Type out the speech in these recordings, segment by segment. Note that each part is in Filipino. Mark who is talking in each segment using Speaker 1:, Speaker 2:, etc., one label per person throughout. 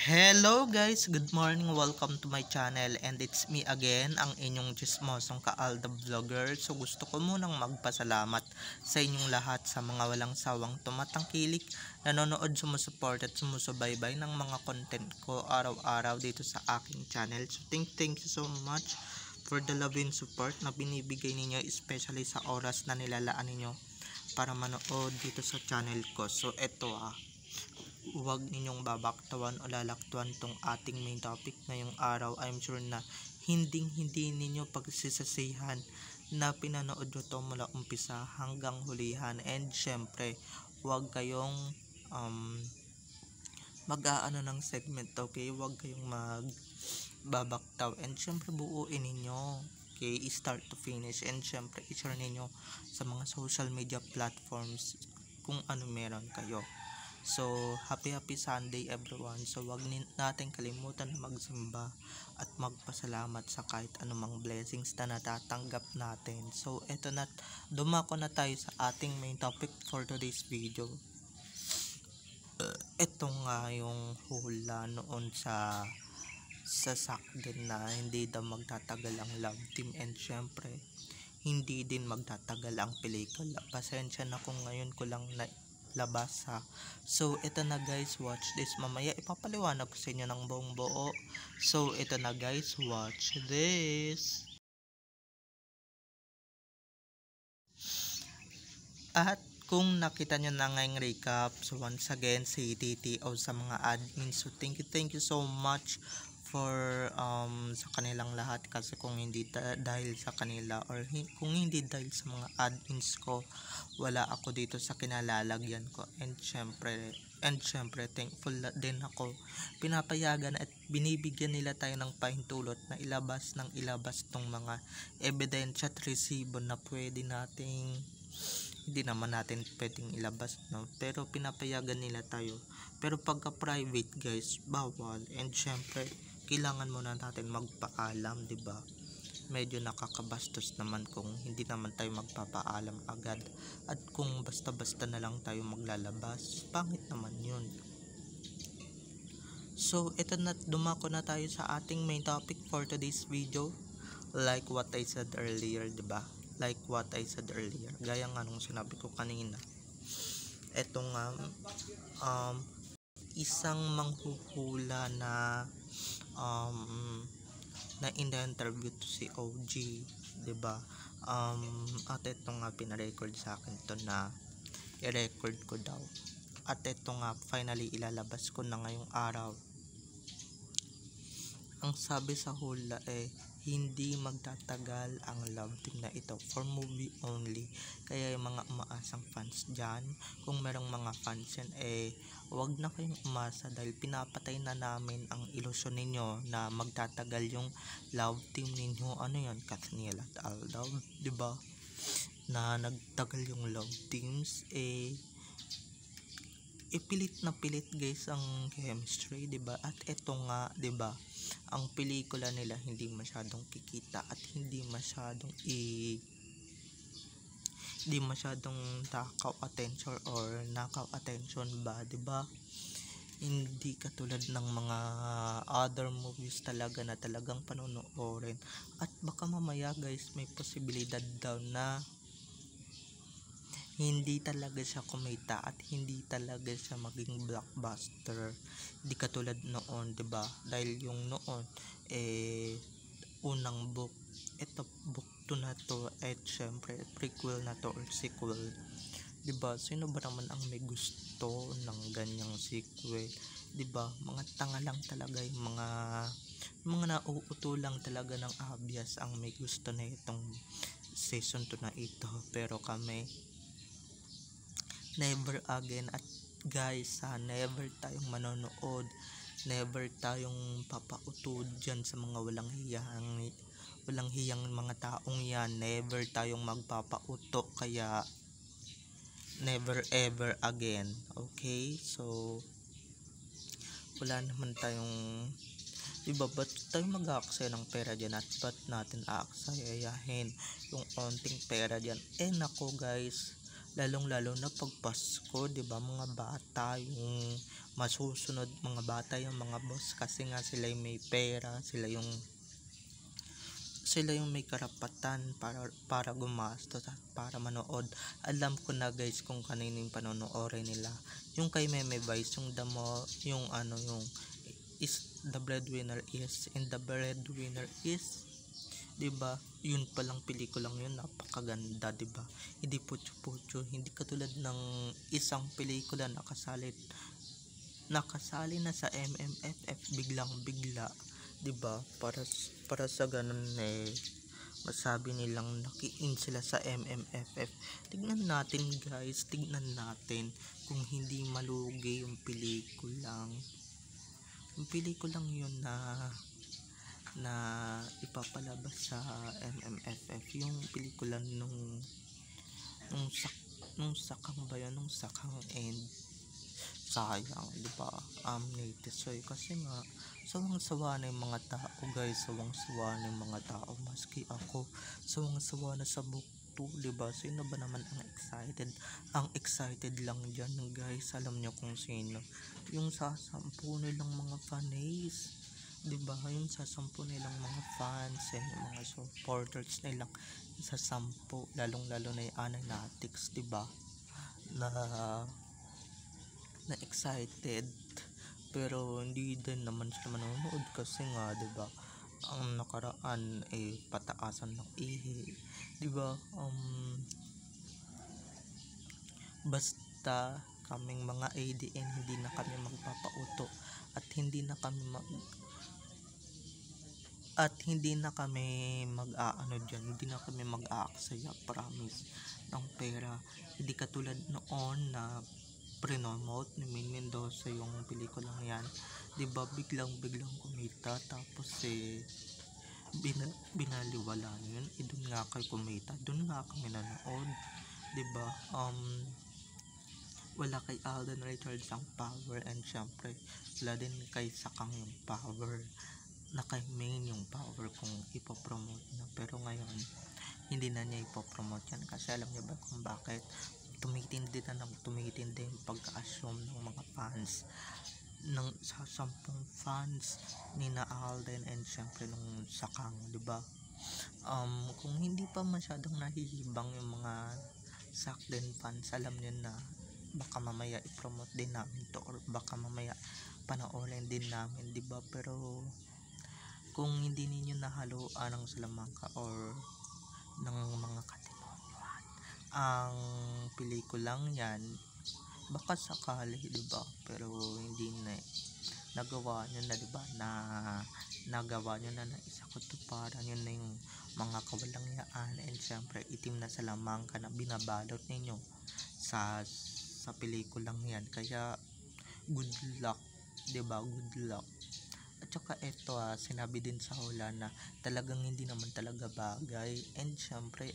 Speaker 1: Hello guys, good morning, welcome to my channel and it's me again, ang inyong chismosong Kaalda Vlogger. So gusto ko munang magpasalamat sa inyong lahat sa mga walang sawang tumatangkilik, nanonood, sumusuport at sumusubaybay ng mga content ko araw-araw dito sa aking channel. So thank you so much for the love and support na binibigay ninyo, especially sa oras na nilalaan ninyo para manood dito sa channel ko. So eto huwag ninyong babaktawan o lalaktuan tong ating main topic ngayong araw. I'm sure na hindi ninyo pagsisasihan na pinanood nyo to mula umpisa hanggang hulihan. And syempre, huwag kayong mag-aano ng segment, okay? Huwag kayong magbabaktaw. And syempre, buuin ninyo, okay? Start to finish. And syempre, i-share ninyo sa mga social media platforms kung ano meron kayo. So, happy Sunday everyone. So, wag natin kalimutan na magsimba at magpasalamat sa kahit anumang blessings na natatanggap natin. So, eto na, dumako na tayo sa ating main topic for today's video. Ito nga yung hula noon sa sakden na hindi daw magtatagal ang love team, and syempre, hindi din magtatagal ang pelikula. Pasensya na kung ngayon ko lang labas ha. So ito na guys, watch this. Mamaya ipapaliwanag ko sa inyo ng buong buo. So ito na guys, watch this. At kung nakita nyo na ngayong recap, so once again si TTO sa mga admin. So thank you so much for sa kanilang lahat, kasi kung hindi dahil sa kanila or kung hindi dahil sa mga admins ko, wala ako dito sa kinalalagyan ko. And syempre thankful din ako, pinapayagan at binibigyan nila tayo ng pahintulot na ilabas tong mga ebidensya at resibo na pwede nating hindi naman natin pwedeng ilabas, no? Pero pinapayagan nila tayo. Pero pagka private guys, bawal. And syempre, kailangan muna natin magpaalam, 'di ba? Medyo nakakabastos naman kung hindi naman tayo magpapaalam agad. At kung basta-basta na lang tayo maglalabas, pangit naman 'yun. So, ito na, dumako na tayo sa ating main topic for today's video. Like what I said earlier, 'di ba? Like what I said earlier. Gaya nga nung sinabi ko kanina. Ito nga isang manghuhula na in-interview to si OG, 'di ba? At ito nga pina-record sa akin to na i-record ko daw. At ito nga finally ilalabas ko na ngayong araw. Ang sabi sa hula hindi magtatagal ang love team na ito, for movie only. Kaya yung mga umaasang fans dyan, kung merong mga fans yan, wag na kayong umasa dahil pinapatay na namin ang ilusyon ninyo na magtatagal yung love team ninyo. Ano yan? Katniel at Aldab, diba? Na nagtagal yung love teams, pilit na pilit guys ang chemistry, 'di ba? At eto nga, 'di ba? Ang pelikula nila hindi masyadong kikita at hindi masyadong takaw attention or nakaw attention ba, 'di ba? Hindi katulad ng mga other movies talaga na talagang panonoorin. At baka mamaya guys, may posibilidad daw na hindi talaga siya kumita at hindi talaga siya maging blockbuster. Hindi katulad noon, 'di ba? Dahil yung noon unang book, ito book 2 na to, at syempre prequel na to or sequel. 'Di ba? Sino ba naman ang may gusto ng ganyang sequel? 'Di ba? Mga tanga lang talaga yung mga nauuto lang talaga ng abyas ang may gusto na itong season 2 na ito. Pero kami never again. At guys, never tayong manonood, never tayong papautod dyan sa mga walang hiyang mga taong yan. Never tayong magpapauto, kaya never ever again, okay? So wala naman tayong, diba, ba't tayo mag-aaksaya ng pera dyan at ba't natin aaksayahin yung onting pera dyan? Nako guys, lalong-lalo na pag Pasko, 'di ba? Mga bata yung masusunod, mga bata yung mga boss kasi nga sila yung may pera, sila yung may karapatan para gumastos at para manood. Alam ko na guys kung kanino yung panonoorin nila. Yung kay Meme Vice, yung yung yung is the breadwinner is and the breadwinner is, 'di ba? Yun palang pelikulang yun napakaganda, 'di ba? Hindi putyo-putyo, hindi katulad ng isang pelikula nakasali na sa MMFF biglang-bigla, 'di ba? Para sa ganun masabi nilang nakiin sila sa MMFF. Tignan natin guys, tignan natin kung hindi malugi yung pelikulang yun na ipapalabas sa MMFF, yung pelikula nung sak nung sakang ba yun, nung sakang end, sayang, di ba? Nitisoy kasi nga sawang-sawa na yung mga tao guys, sawang-sawa na yung mga tao, maski ako sawang-sawa na sa book 2, di ba? Sino ba naman ang excited lang dyan guys, alam nyo kung sino, yung sasampu nilang mga fans, 'di ba? Yung sasampu nilang mga fans and yung mga supporters nilang sasampu, lalong-lalo na yung Analytics, 'di ba? Na excited pero hindi din naman sila manonood kasi nga, 'di ba? Ang nakaraan ay pataasan ng ihi, 'di ba? Basta kaming mga ADN hindi na kami magpapauto at hindi na kami mag-aano diyan, hindi na kami mag-aaksaya, promise, ng pera. Hindi katulad noon na prinomote ni Min Mendoza yung pelikulang yan, 'di ba? Biglang kumita tapos binaliwala yun. Doon nga kayo kumita, doon nga kami nanood, 'di ba? Wala kay Alden Richards ang power, and syempre wala din kay Sakang yung power, na kay Main yung power kung ipopromote na. Pero ngayon hindi na niya ipopromote yan kasi alam niya ba kung bakit? Tumitindi yung pagka-assume ng mga fans ng sa 10 fans ni na Alden and syempre nung Sakang, 'di ba? Kung hindi pa masyadong nahihibang yung mga Sakden fans, alam niyo na baka mamaya i-promote din namin to, or baka mamaya panoorin din namin, 'di ba? Pero kung hindi ninyo nahaluan ng Salamanca or ng mga katimonyohan ang pelikulang yan, baka sakali, 'di ba? Pero hindi na nagawa nyo na, 'di ba? Nagawa nyo na isa katuparan yun na yung mga kawalangyaan and syempre itim na Salamanca na binabalot ninyo sa pelikulang yan. Kaya good luck, 'di ba? Good luck. At saka ito sinabi din sa hula na talagang hindi naman talaga bagay, and syempre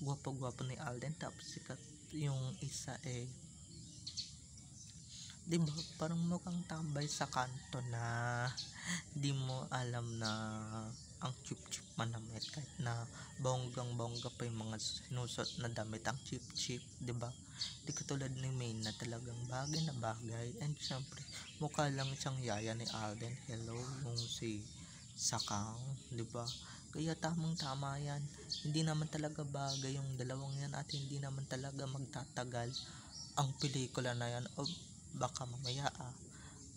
Speaker 1: gwapo-gwapo ni Alden tapos sikat yung isa 'di ba? Parang mukhang tambay sa kanto na di mo alam na ang chip manamit, kahit na bonggang-bongga pa yung mga sinusot na damit, ang chip, 'di ba? Di katulad ni Main na talagang bagay na bagay, and syempre mukha lang siyang yaya ni Alden. Hello, yung si Sakang, 'di ba? Kaya tamang-tama yan. Hindi naman talaga bagay yung dalawang yan at hindi naman talaga magtatagal ang pelikula na yan, o baka mamaya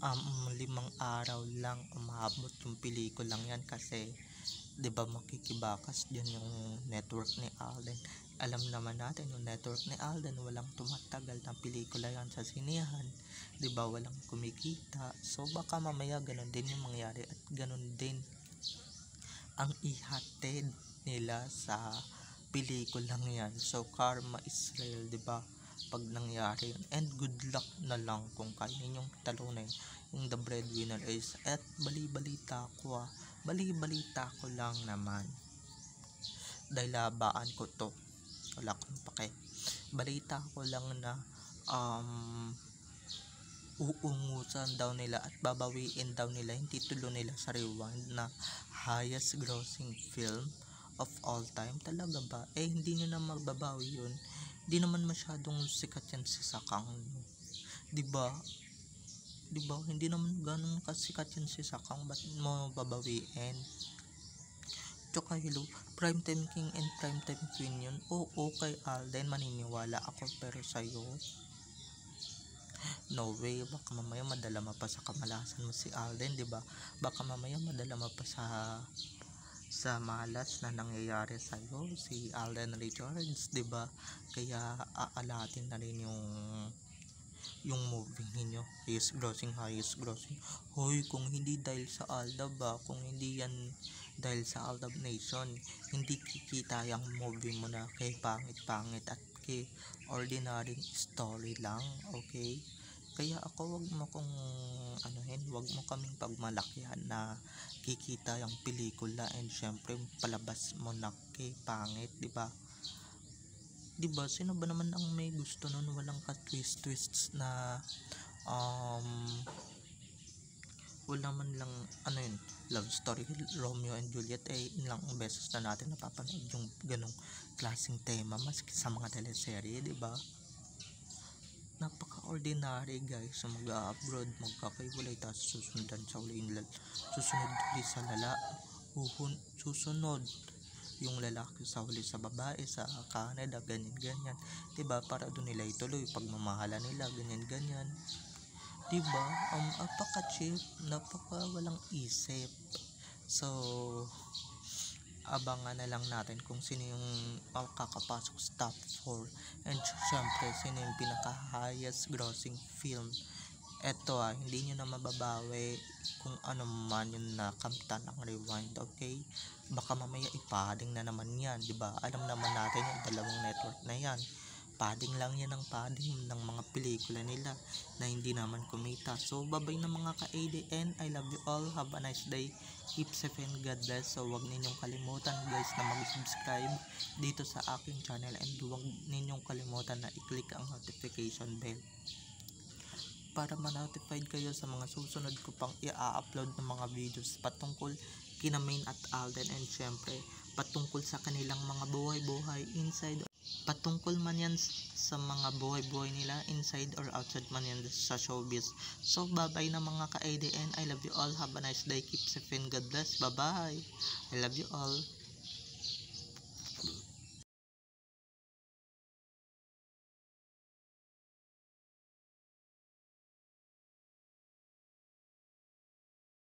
Speaker 1: 5 araw lang umabot yung pelikulang yan kasi 'di ba makikibakas diyan yung network ni Alden. Alam naman natin yung network ni Alden, walang tumatagal na pelikula yan sa sinihan, 'di ba? Walang kumikita, so baka mamaya ganun din yung mangyari at ganun din ang ihatid nila sa pelikulang yan. So karma is real, 'di ba? Pag nangyari yun, and good luck na lang kung kaya ninyong talunin yung the breadwinner is. At bali-balita ko lang naman, dahil labaan ko to, wala kang pake, balita ko lang na uungusan daw nila at babawiin daw nila yung titulo nila sa Rewind na highest grossing film of all time? Talaga ba? Eh, hindi nyo na mababawi yun. Di naman masyadong sikat yan si Sakang, no? Diba? Diba? Hindi naman ganun kasikat yan si Sakang. Ba't mo babawiin? Tsaka hello, Primetime King and Primetime Queen yun. Oo, kay Alden maniniwala ako, pero sa'yo, no way. Baka mamaya madala pa sa kamalasan mo si Alden, diba? Baka mamaya madala pa sa malas na nangyayari sa'yo si Alden Richards, diba? Kaya aalatin na rin yung movie ninyo, highest grossing. Hoy, kung hindi dahil sa Aldab kung hindi yan dahil sa Aldab Nation, hindi kikita yung movie mo na kay pangit-pangit at kay ordinary story lang, okay? Kaya ako, wag mo kong wag mo kaming pagmalakyan na kikita yung pelikula and syempre palabas mo na kay pangit, diba? Diba, sino ba naman ang may gusto nun? Walang ka-twists na wala man lang love story, Romeo and Juliet. Eh, ilang beses na natin napapanood yung ganong klaseng tema maski sa mga teleserye, diba? Napaka-ordinary guys. So mag-abroad, magkakaiwalay, tapos susunod ulit sa lala, susunod yung lalaki sa huli sa babae sa Canada, ganyan, diba? Para doon nila ituloy pagmamahala nila, ganyan, diba? Napaka-cheap, napaka walang isip. So abangan na lang natin kung sino yung kakapasok sa top 4 and syempre sino yung pinaka highest grossing film. Eto hindi nyo na mababawi kung ano man yung nakamtan ng Rewind, okay? Baka mamaya ipading na naman yan, diba? Alam naman natin yung dalawang network na yan, padding lang yan ng padding ng mga pelikula nila na hindi naman kumita. So babay na mga ka-ADN, I love you all, have a nice day, keep safe and God bless. So wag ninyong kalimutan guys na mag-subscribe dito sa aking channel and wag ninyong kalimutan na i-click ang notification bell para ma-notified kayo sa mga susunod ko pang i-upload ng mga videos patungkol kina Main at Alden and syempre patungkol sa kanilang mga buhay-buhay inside, patungkol man yan sa mga buhay-buhay nila inside or outside man yan sa showbiz. So bye bye na mga ka-ADN, I love you all, have a nice day, keep safe and God bless, bye bye, I love you all.